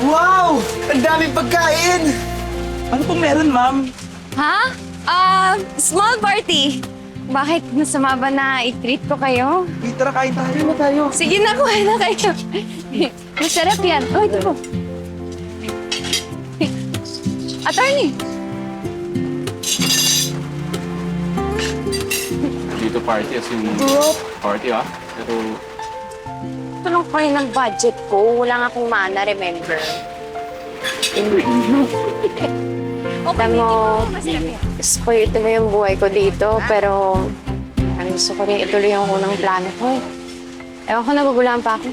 Wow! Ang daming pagkain! Ano pong meron, ma'am? Ha? Small party. Bakit masama ba na i-treat ko kayo? Tara, kain tayo na tayo. Sige na, kuha na kayo. Masarap yan. Oh, ito po. Attorney! Dito party as in party Pero Tulong ko ng budget ko. Wala nga akong mana, remember? Okay, mo, spoil ito yung buhay ko dito, pero ang gusto ko rin ituloy yung unang plano ko. Ewan ko, nagugulaan pa ako.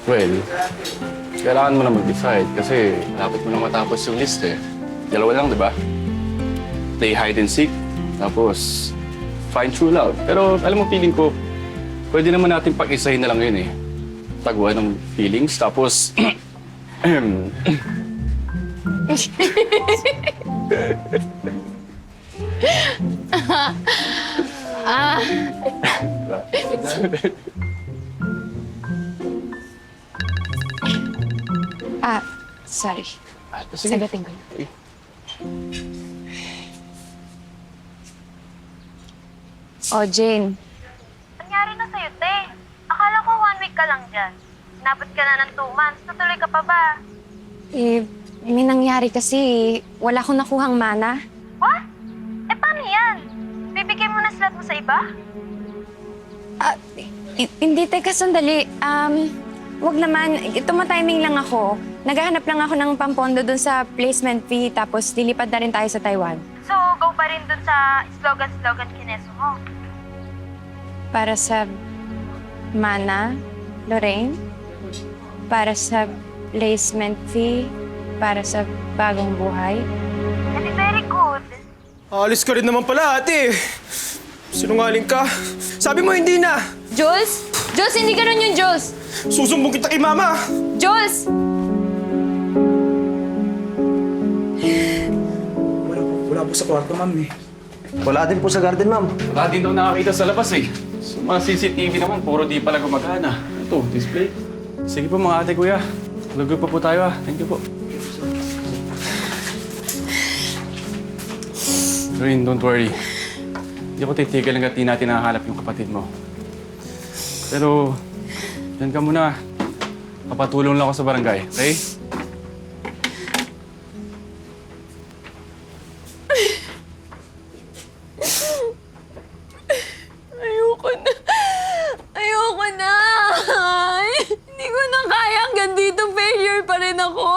well, kailangan mo na mag-decide kasi malapit mo na matapos yung list eh. Dalawa lang, di ba? Play hide and seek, tapos find true love. Pero alam mo, feeling ko, pwede naman natin pag-isahin na lang yun eh. Taguan ng feelings, tapos Sorry. sige. Sagutin ko. Oh, Jane. Nangyari na sa'yo, te. Akala ko 1 week ka lang dyan. Inabot ka na ng 2 months. Natuloy ka pa ba? May nangyari kasi. Wala akong nakuhang mana. What? Paano yan? Bibigay mo na slot mo sa iba? Hindi, teka, sandali. Wag naman. Tumatiming lang ako. Naghahanap lang ako ng pampondo dun sa placement fee, tapos lilipad na rin tayo sa Taiwan. So, go pa rin dun sa slogan kineso mo. Para sa mana, Lorraine. Para sa placement fee. Para sa bagong buhay. Edi very good. Alis ka rin naman pala, ate. Sinungaling ka. Sabi mo hindi na. Jules? Jules, hindi ganun yung Jules! Susumbong kita kay mama. Jules! Wala po sa kwarto, ma'am eh. Wala din po sa garden, ma'am. wala din daw nakakita sa labas eh. Sa mga CCTV naman, puro di pala gumagana. Ito, display. Sige po mga ate, kuya. Lagay pa po tayo Thank you po. Rain, don't worry. Hindi ako titigil hanggat di natin nakahanap yung kapatid mo. Pero, dyan ka muna. Papatulong lang ako sa barangay, okay? Ayoko na. Ayoko na. Hindi ko na kaya. Hanggang dito, failure pa rin ako.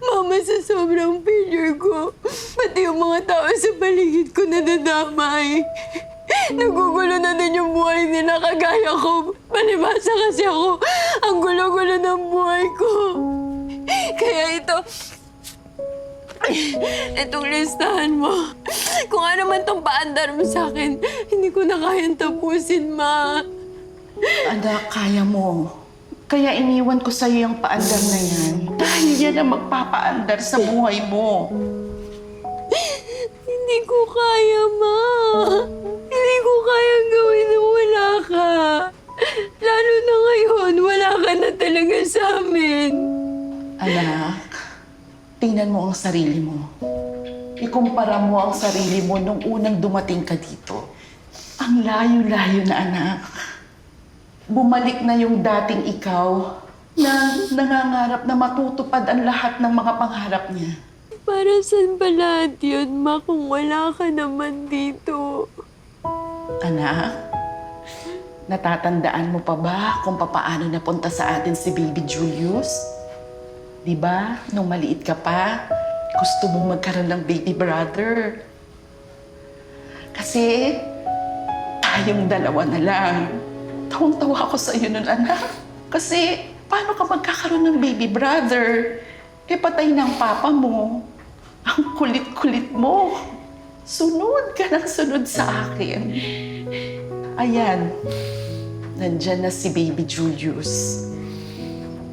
Mama, sa sobrang failure ko, pati yung mga tao sa paligid ko nadadamay. Nagugulo na din yung buhay nila kagaya ko. Palibasa kasi ako, ang gulo-gulo ng buhay ko. Kaya itong listahan mo. Kung ano man tong paandar mo sa akin, hindi ko na kayang tapusin, Ma. Anak, kaya mo. Kaya iniwan ko sa'yo yung paandar na yan. Dahil yan ang magpapaandar sa buhay mo. Hindi ko kaya, Ma. Hindi ko kayang gawin na wala ka. Lalo na ngayon, wala ka na talaga sa amin. Anak, tingnan mo ang sarili mo. Ikumpara mo ang sarili mo nung unang dumating ka dito. Ang layo-layo na, anak. Bumalik na yung dating ikaw na nangangarap na matutupad ang lahat ng mga pangarap niya. Para saan ba lahat yun, Ma, kung wala ka naman dito? Anak, natatandaan mo pa ba kung papaano napunta sa atin si Baby Julius? Di ba, nung maliit ka pa, gusto mong magkaroon ng baby brother. Kasi tayong dalawa na lang. Tawang-tawa ako sa iyo nun, anak. Kasi paano ka magkakaroon ng baby brother? Patay na ang papa mo. Ang kulit-kulit mo. Sunod ka ng sunod sa akin. Ayan, nandyan na si Baby Julius.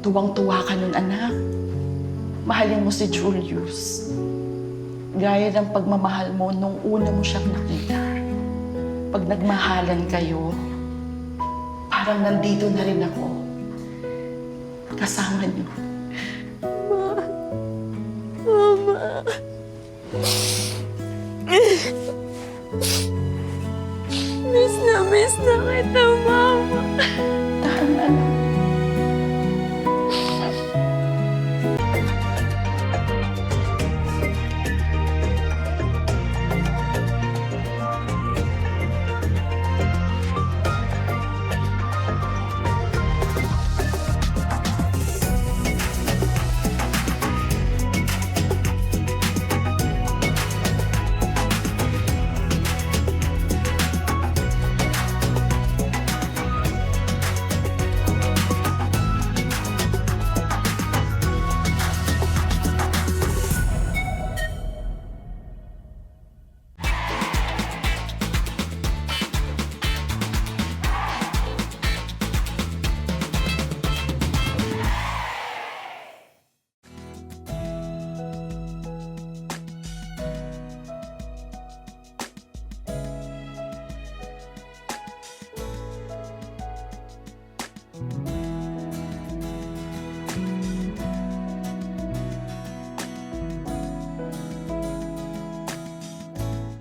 Tuwang-tuwa ka nun, anak. Mahalin mo si Julius. Gaya ng pagmamahal mo nung una mo siyang nakita. Pag nagmahalan kayo, parang nandito na rin ako. kasama niyo. Mama. Miss na kita, Mama.